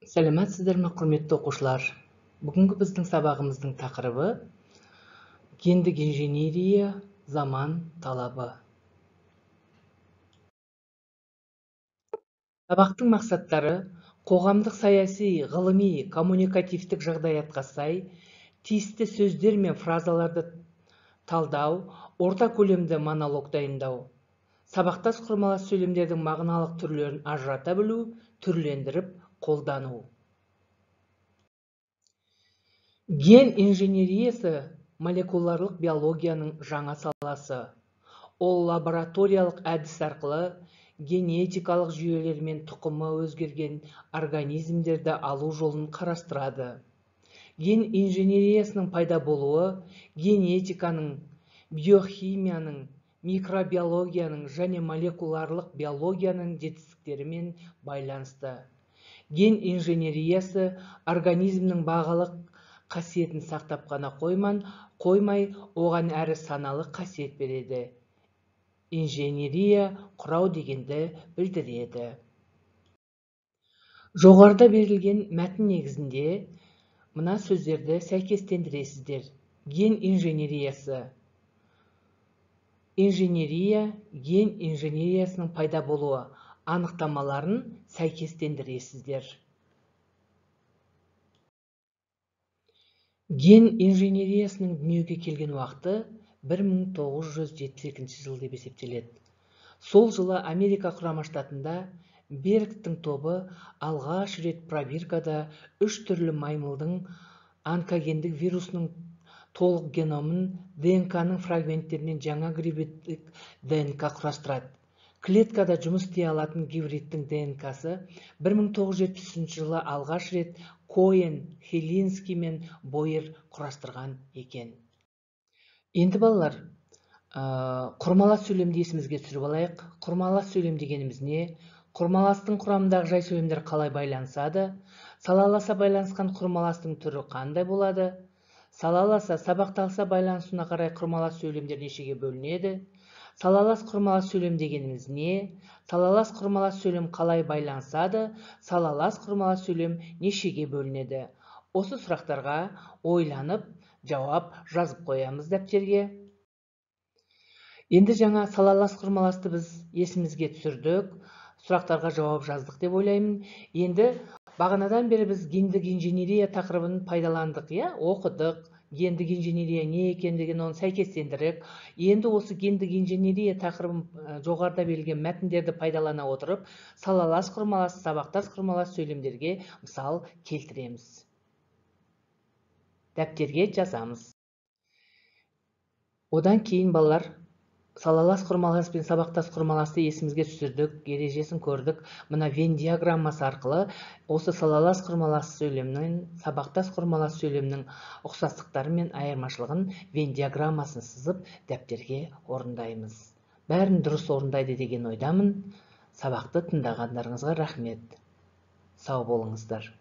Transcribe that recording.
Сәлеметсіздер ме, құрметті оқушылар? Бүгінгі біздің сабағымыздың тақырыбы гендік инженерия заман талабы. Сабақтың мақсаттары қоғамдық саяси, ғылыми, коммуникативтік жағдаятқа сай тиісті сөздер мен фразаларды талдау, орта көлемді монолог дайындау, сабақтас құрмалас сөйлемдердің мағыналық түрлерін ажырата білу, түрлендіріп қолдану. Ген инженериясы молекулярлық биологияның жаңа саласы. Ол лабораториялық әдіс арқылы генетикалық жүйелер мен тұқымы өзгерген организмдерді алу жолын қарастырады. Ген инженериясының пайда болуы генетиканың, биохимияның, микробиологияның және молекулярлық биологияның жетістіктерімен байланысты. Ген инженериясы организмнің бағалық қасиетін сақтап қана қоймай, оған әрі саналы қасиет береді. Инженерия құрау дегенді білдіреді. Жоғарыда берілген мәтін негізінде мына сөздерді сәйкестендіресіздер. Ген инженериясы. Инженерия, ген инженериясының пайда болуы. Анықтамаларын сәйкестендіресіздер. Ген инженериясының дүниеге келген уақыты 1972 жыл деп есептеледі. Сол жылы Америка құрама штатында Бергтің тобы алғаш рет пробиркада 3 түрлі маймылдың онкогендік вирусының толық геномын ДНК-ның фрагменттерінен жаңа гибридтік ДНК құрастырады. Клеткада жұмыс істей алатын гибридтің ДНК-сы 1973 жылы алғаш рет Коэн, Хелинский мен Бойер құрастырған екен. Енді балалар, құрмалас сөйлемді есімізге түсіріп алайық. Құрмалас сөйлем дегеніміз не? Құрмаластың құрамындағы жай сөйлемдер қалай байланысады? Салаласа байланысқан құрмаластың түрі қандай болады? Салаласа, сабақталса байланысуына қарай құрмалас сөйлемдер нешеге бөлінеді? Салалас құрмалас сөйлем дегеніміз не? Салалас құрмалас сөйлем қалай байланысады? Салалас құрмалас сөйлем нешеге бөлінеді? Осы сұрақтарға ойланып, жауап жазып қоямыз дәптерге. Енді жаңа салалас құрмаласты біз есімізге түсірдік, сұрақтарға жауап жаздық деп ойлаймын. Енді бағанадан бері біз гендік инженерия тақырыбын пайдаландық, оқыдық. Гендік инженерия не екендігін оны сәйкестендіріп, енді осы гендік инженерия тақырыбын жоғарыда берілген мәтіндерді пайдалана отырып, салалас құрмалас, сабақтас құрмалас сөйлемдерге мысал келтіреміз. Дәптерге жазамыз. Одан кейін балалар, салалас құрмалас пен сабақтас құрмаласты есімізге түсірдік, ережесін көрдік. Мына Вен диаграммасы арқылы осы салалас құрмалас сөйлемнің, сабақтас құрмалас сөйлемнің ұқсастықтары мен айырмашылығын Вен диаграммасын сызып дәптерге орындаймыз. Бәрін дұрыс орындайды деген ойдамын. Сабақты тыңдағандарыңызға рахмет. Сау болыңыздар.